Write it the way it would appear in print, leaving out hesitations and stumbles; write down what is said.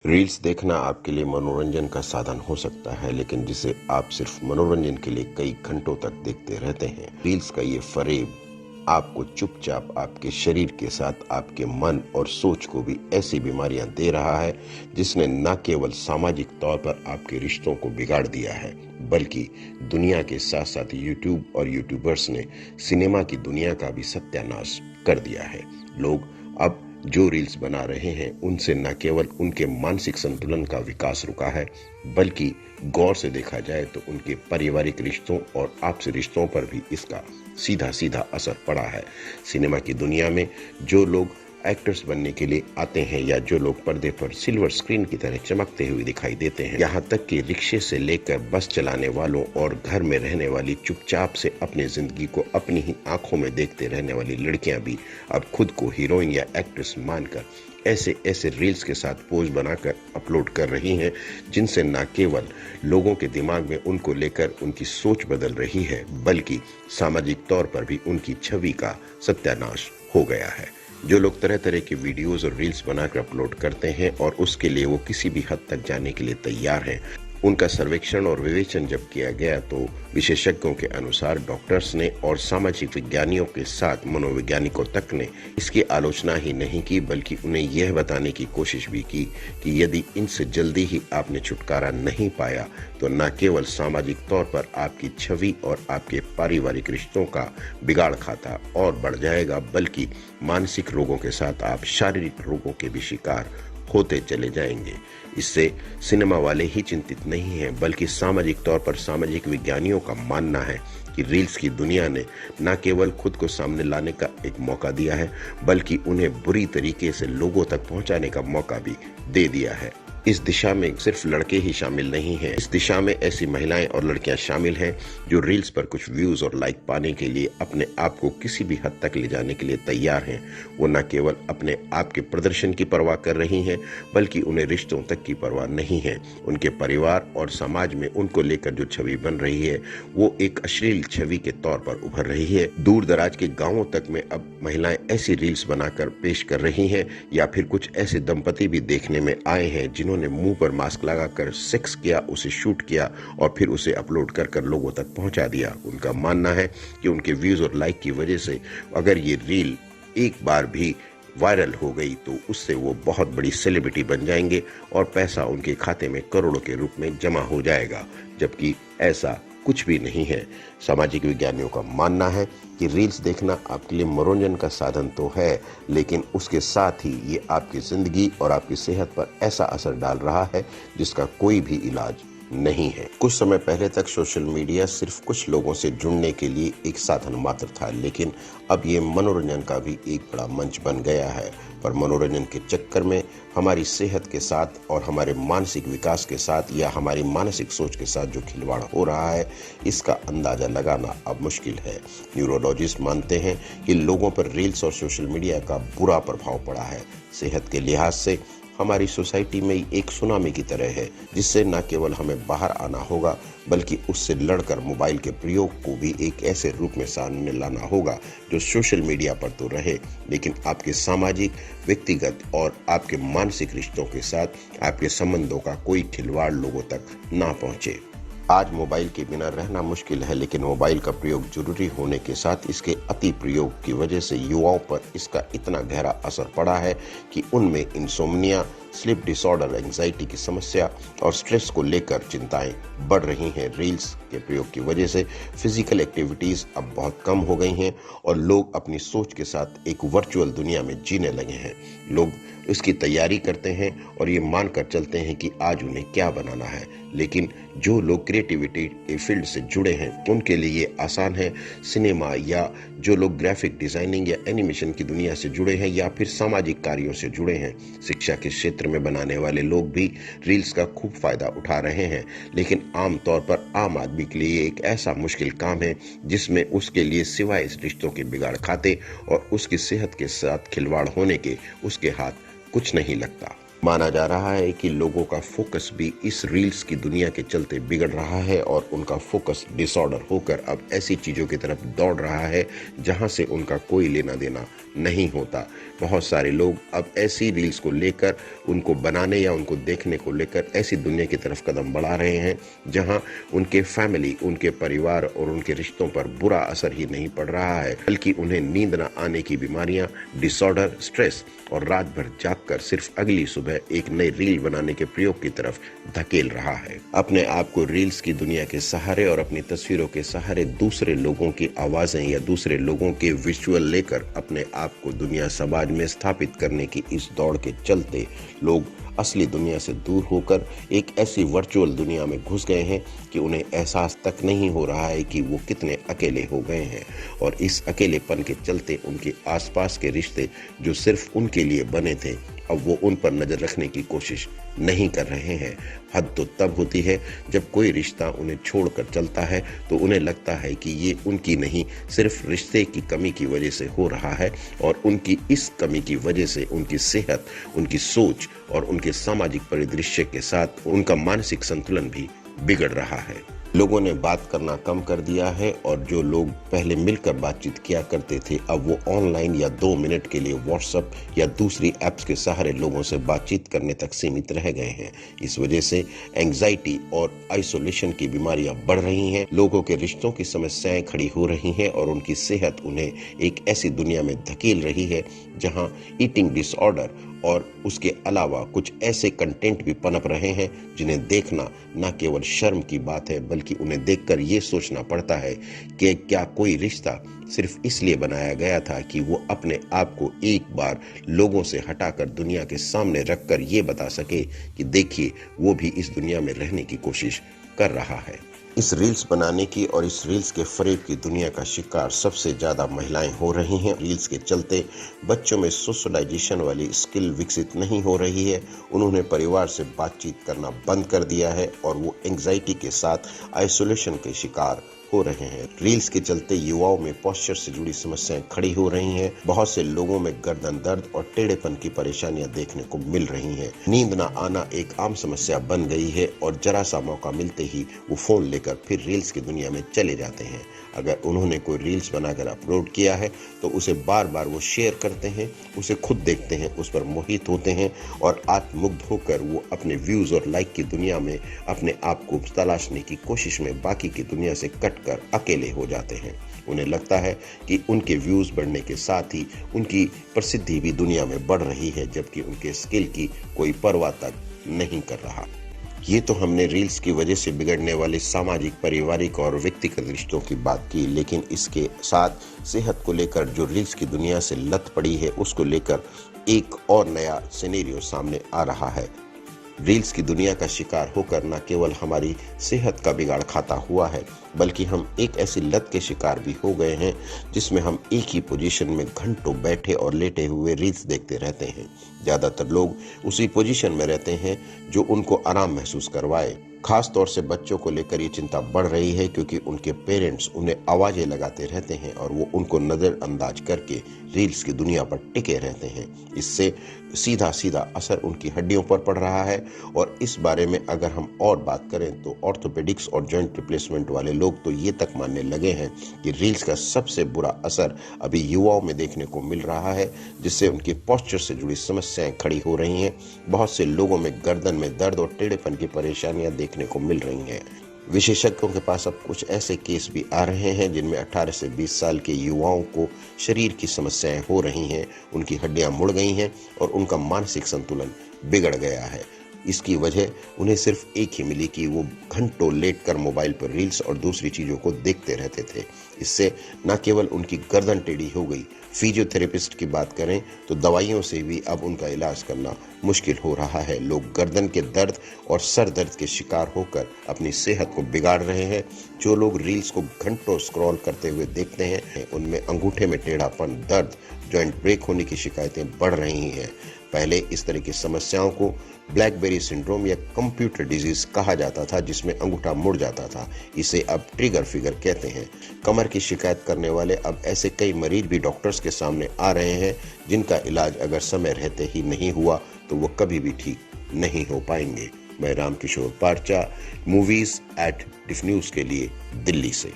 Reels देखना आपके लिए मनोरंजन का साधन हो सकता है, लेकिन जिसे आप सिर्फ मनोरंजन के लिए कई घंटों तक देखते रहते हैं। रील्स का ये फरेब आपको चुपचाप आपके शरीर के साथ आपके मन और सोच को भी ऐसी बीमारियां दे रहा है जिसने न केवल सामाजिक तौर पर आपके रिश्तों को बिगाड़ दिया है, बल्कि दुनिया के साथ साथ यूट्यूब और यूट्यूबर्स ने सिनेमा की दुनिया का भी सत्यानाश कर दिया है। लोग अब जो रील्स बना रहे हैं उनसे न केवल उनके मानसिक संतुलन का विकास रुका है, बल्कि गौर से देखा जाए तो उनके पारिवारिक रिश्तों और आपसी रिश्तों पर भी इसका सीधा सीधा असर पड़ा है। सिनेमा की दुनिया में जो लोग एक्टर्स बनने के लिए आते हैं या जो लोग पर्दे पर सिल्वर स्क्रीन की तरह चमकते हुए दिखाई देते हैं, यहाँ तक कि रिक्शे से लेकर बस चलाने वालों और घर में रहने वाली चुपचाप से अपनी जिंदगी को अपनी ही आंखों में देखते रहने वाली लड़कियां भी अब खुद को हीरोइन या एक्ट्रेस मानकर ऐसे ऐसे रील्स के साथ पोज बनाकर अपलोड कर रही हैं, जिनसे न केवल लोगों के दिमाग में उनको लेकर उनकी सोच बदल रही है, बल्कि सामाजिक तौर पर भी उनकी छवि का सत्यानाश हो गया है। जो लोग तरह तरह के वीडियोस और रील्स बनाकर अपलोड करते हैं और उसके लिए वो किसी भी हद तक जाने के लिए तैयार हैं, उनका सर्वेक्षण और विवेचन जब किया गया तो विशेषज्ञों के अनुसार डॉक्टर्स ने और सामाजिक विज्ञानियों के साथ मनोवैज्ञानिकों तक ने इसकी आलोचना ही नहीं की, बल्कि उन्हें यह बताने की कोशिश भी की कि यदि इनसे जल्दी ही आपने छुटकारा नहीं पाया तो न केवल सामाजिक तौर पर आपकी छवि और आपके पारिवारिक रिश्तों का बिगाड़ खाता और बढ़ जाएगा, बल्कि मानसिक रोगों के साथ आप शारीरिक रोगों के भी शिकार होते चले जाएंगे। इससे सिनेमा वाले ही चिंतित नहीं हैं, बल्कि सामाजिक तौर पर सामाजिक विज्ञानियों का मानना है कि रील्स की दुनिया ने न केवल खुद को सामने लाने का एक मौका दिया है, बल्कि उन्हें बुरी तरीके से लोगों तक पहुंचाने का मौका भी दे दिया है। इस दिशा में सिर्फ लड़के ही शामिल नहीं हैं, इस दिशा में ऐसी महिलाएं और लड़कियां शामिल हैं जो रील्स पर कुछ व्यूज और लाइक पाने के लिए अपने आप को किसी भी हद तक ले जाने के लिए तैयार हैं। वो न केवल अपने आप के प्रदर्शन की परवाह कर रही हैं, बल्कि उन्हें रिश्तों तक की परवाह नहीं है। उनके परिवार और समाज में उनको लेकर जो छवि बन रही है वो एक अश्लील छवि के तौर पर उभर रही है। दूर दराज के गाँवों तक में अब महिलाएं ऐसी रील्स बनाकर पेश कर रही हैं, या फिर कुछ ऐसे दंपति भी देखने में आए हैं जिन्होंने मुंह पर मास्क लगाकर सेक्स किया, उसे शूट किया और फिर उसे अपलोड कर लोगों तक पहुंचा दिया। उनका मानना है कि उनके व्यूज और लाइक की वजह से अगर ये रील एक बार भी वायरल हो गई तो उससे वो बहुत बड़ी सेलिब्रिटी बन जाएंगे और पैसा उनके खाते में करोड़ों के रूप में जमा हो जाएगा, जबकि ऐसा कुछ भी नहीं है। सामाजिक विज्ञानियों का मानना है कि रील्स देखना आपके लिए मनोरंजन का साधन तो है, लेकिन उसके साथ ही ये आपकी जिंदगी और आपकी सेहत पर ऐसा असर डाल रहा है जिसका कोई भी इलाज नहीं है। कुछ समय पहले तक सोशल मीडिया सिर्फ कुछ लोगों से जुड़ने के लिए एक साधन मात्र था, लेकिन अब ये मनोरंजन का भी एक बड़ा मंच बन गया है। पर मनोरंजन के चक्कर में हमारी सेहत के साथ और हमारे मानसिक विकास के साथ या हमारी मानसिक सोच के साथ जो खिलवाड़ हो रहा है, इसका अंदाजा लगाना अब मुश्किल है। न्यूरोलॉजिस्ट मानते हैं कि लोगों पर रील्स और सोशल मीडिया का बुरा प्रभाव पड़ा है। सेहत के लिहाज से हमारी सोसाइटी में एक सुनामी की तरह है, जिससे न केवल हमें बाहर आना होगा, बल्कि उससे लड़कर मोबाइल के प्रयोग को भी एक ऐसे रूप में सामने लाना होगा जो सोशल मीडिया पर तो रहे, लेकिन आपके सामाजिक, व्यक्तिगत और आपके मानसिक रिश्तों के साथ आपके संबंधों का कोई खिलवाड़ लोगों तक ना पहुंचे। आज मोबाइल के बिना रहना मुश्किल है, लेकिन मोबाइल का प्रयोग जरूरी होने के साथ इसके अति प्रयोग की वजह से युवाओं पर इसका इतना गहरा असर पड़ा है कि उनमें इंसोम्निया, स्लीप डिसऑर्डर, एंजाइटी की समस्या और स्ट्रेस को लेकर चिंताएं बढ़ रही हैं। रील्स के प्रयोग की वजह से फिजिकल एक्टिविटीज अब बहुत कम हो गई हैं और लोग अपनी सोच के साथ एक वर्चुअल दुनिया में जीने लगे हैं। लोग इसकी तैयारी करते हैं और ये मानकर चलते हैं कि आज उन्हें क्या बनाना है, लेकिन जो लोग क्रिएटिविटी के फील्ड से जुड़े हैं उनके लिए ये आसान है। सिनेमा या जो लोग ग्राफिक डिजाइनिंग या एनिमेशन की दुनिया से जुड़े हैं या फिर सामाजिक कार्यों से जुड़े हैं, शिक्षा के क्षेत्र में बनाने वाले लोग भी रील्स का खूब फायदा उठा रहे हैं। लेकिन आमतौर पर आम आदमी के लिए एक ऐसा मुश्किल काम है जिसमें उसके लिए सिवाय इस रिश्तों के बिगाड़ खाते और उसकी सेहत के साथ खिलवाड़ होने के उसके हाथ कुछ नहीं लगता। माना जा रहा है कि लोगों का फोकस भी इस रील्स की दुनिया के चलते बिगड़ रहा है और उनका फोकस डिसऑर्डर होकर अब ऐसी चीजों की तरफ दौड़ रहा है जहां से उनका कोई लेना देना नहीं होता। बहुत सारे लोग अब ऐसी रील्स को लेकर, उनको बनाने या उनको देखने को लेकर ऐसी दुनिया की तरफ कदम बढ़ा रहे हैं जहां उनके फैमिली, उनके परिवार और उनके रिश्तों पर बुरा असर ही नहीं पड़ रहा है, बल्कि उन्हें नींद न आने की बीमारियां, डिसऑर्डर, स्ट्रेस और रात भर जागकर सिर्फ अगली सुबह एक नई रील बनाने के प्रयोग की तरफ धकेल रहा है। अपने आप को रील्स की दुनिया के सहारे और अपनी तस्वीरों के सहारे दूसरे लोगों की आवाजें या दूसरे लोगों के विजुअल लेकर अपने आप को दुनिया समाज में स्थापित करने की इस दौड़ के चलते लोग असली दुनिया से दूर होकर एक ऐसी वर्चुअल दुनिया में घुस गए हैं कि उन्हें एहसास तक नहीं हो रहा है कि वो कितने अकेले हो गए हैं। और इस अकेलेपन के चलते उनके आसपास के रिश्ते जो सिर्फ उनके लिए बने थे, अब वो उन पर नजर रखने की कोशिश नहीं कर रहे हैं। हद तो तब होती है जब कोई रिश्ता उन्हें छोड़कर चलता है तो उन्हें लगता है कि ये उनकी नहीं, सिर्फ रिश्ते की कमी की वजह से हो रहा है, और उनकी इस कमी की वजह से उनकी सेहत, उनकी सोच और उनके सामाजिक परिदृश्य के साथ उनका मानसिक संतुलन भी बिगड़ रहा है। लोगों ने बात करना कम कर दिया है और जो लोग पहले मिलकर बातचीत किया करते थे, अब वो ऑनलाइन या 2 मिनट के लिए व्हाट्सएप या दूसरी ऐप्स के सहारे लोगों से बातचीत करने तक सीमित रह गए हैं। इस वजह से एंजाइटी और आइसोलेशन की बीमारियां बढ़ रही हैं, लोगों के रिश्तों की समस्याएं खड़ी हो रही हैं और उनकी सेहत उन्हें एक ऐसी दुनिया में धकेल रही है जहां ईटिंग डिसऑर्डर और उसके अलावा कुछ ऐसे कंटेंट भी पनप रहे हैं जिन्हें देखना न केवल शर्म की बात है, बल्कि उन्हें देखकर ये सोचना पड़ता है कि क्या कोई रिश्ता सिर्फ इसलिए बनाया गया था कि वो अपने आप को एक बार लोगों से हटाकर दुनिया के सामने रखकर ये बता सके कि देखिए वो भी इस दुनिया में रहने की कोशिश कर रहा है। इस रील्स बनाने की और इस रील्स के फरेब की दुनिया का शिकार सबसे ज्यादा महिलाएं हो रही हैं। रील्स के चलते बच्चों में सोशलाइजेशन वाली स्किल विकसित नहीं हो रही है, उन्होंने परिवार से बातचीत करना बंद कर दिया है और वो एंग्जाइटी के साथ आइसोलेशन के शिकार हो रहे हैं। रील्स के चलते युवाओं में पोस्चर से जुड़ी समस्याएं खड़ी हो रही हैं। बहुत से लोगों में गर्दन दर्द और टेढ़ेपन की परेशानियां देखने को मिल रही हैं। नींद न आना एक आम समस्या बन गई है और जरा सा मौका मिलते ही वो फोन लेकर फिर रील्स की दुनिया में चले जाते हैं। अगर उन्होंने कोई रील्स बनाकर अपलोड किया है तो उसे बार बार वो शेयर करते हैं, उसे खुद देखते हैं, उस पर मोहित होते हैं और आत्ममुग्ध होकर वो अपने व्यूज और लाइक की दुनिया में अपने आप को तलाशने की कोशिश में बाकी की दुनिया से कटकर अकेले हो जाते हैं। उन्हें लगता है कि उनके व्यूज बढ़ने के साथ ही उनकी प्रसिद्धि भी दुनिया में बढ़ रही है, जबकि उनके स्किल की कोई परवाह तक नहीं कर रहा। ये तो हमने रील्स की वजह से बिगड़ने वाले सामाजिक, पारिवारिक और व्यक्तिगत रिश्तों की बात की, लेकिन इसके साथ सेहत को लेकर जो रील्स की दुनिया से लत पड़ी है उसको लेकर एक और नया सिनेरियो सामने आ रहा है। रील्स की दुनिया का शिकार होकर न केवल हमारी सेहत का बिगाड़ खाता हुआ है, बल्कि हम एक ऐसी लत के शिकार भी हो गए हैं जिसमें हम एक ही पोजीशन में घंटों बैठे और लेटे हुए रील्स देखते रहते हैं। ज्यादातर लोग उसी पोजीशन में रहते हैं जो उनको आराम महसूस करवाए। खास तौर से बच्चों को लेकर ये चिंता बढ़ रही है क्योंकि उनके पेरेंट्स उन्हें आवाजें लगाते रहते हैं और वो उनको नजरअंदाज करके रील्स की दुनिया पर टिके रहते हैं। इससे सीधा सीधा असर उनकी हड्डियों पर पड़ रहा है और इस बारे में अगर हम और बात करें तो ऑर्थोपेडिक्स और जॉइंट रिप्लेसमेंट वाले लोग तो ये तक मानने लगे हैं कि रील्स का सबसे बुरा असर अभी युवाओं में देखने को मिल रहा है, जिससे उनकी पोस्चर से जुड़ी समस्याएं खड़ी हो रही हैं। बहुत से लोगों में गर्दन में दर्द और टेढ़ेपन की परेशानियां देखने को मिल रही हैं। विशेषज्ञों के पास अब कुछ ऐसे केस भी आ रहे हैं जिनमें 18 से 20 साल के युवाओं को शरीर की समस्याएं हो रही हैं, उनकी हड्डियां मुड़ गई हैं और उनका मानसिक संतुलन बिगड़ गया है। इसकी वजह उन्हें सिर्फ एक ही मिली कि वो घंटों लेटकर मोबाइल पर रील्स और दूसरी चीजों को देखते रहते थे। इससे न केवल उनकी गर्दन टेढ़ी हो गई, फिजियोथेरेपिस्ट की बात करें तो दवाइयों से भी अब उनका इलाज करना मुश्किल हो रहा है। लोग गर्दन के दर्द और सर दर्द के शिकार होकर अपनी सेहत को बिगाड़ रहे हैं। जो लोग रील्स को घंटों स्क्रॉल करते हुए देखते हैं उनमें अंगूठे में टेढ़ापन, दर्द, जॉइंट ब्रेक होने की शिकायतें बढ़ रही हैं। पहले इस तरह की समस्याओं को ब्लैकबेरी सिंड्रोम या कंप्यूटर डिजीज कहा जाता था, जिसमें अंगूठा मुड़ जाता था। इसे अब ट्रिगर फिगर कहते हैं। कमर की शिकायत करने वाले अब ऐसे कई मरीज भी डॉक्टर्स के सामने आ रहे हैं जिनका इलाज अगर समय रहते ही नहीं हुआ तो वो कभी भी ठीक नहीं हो पाएंगे। मैं रामकिशोर पारचा, मूवीज @ डिफ न्यूज के लिए, दिल्ली से।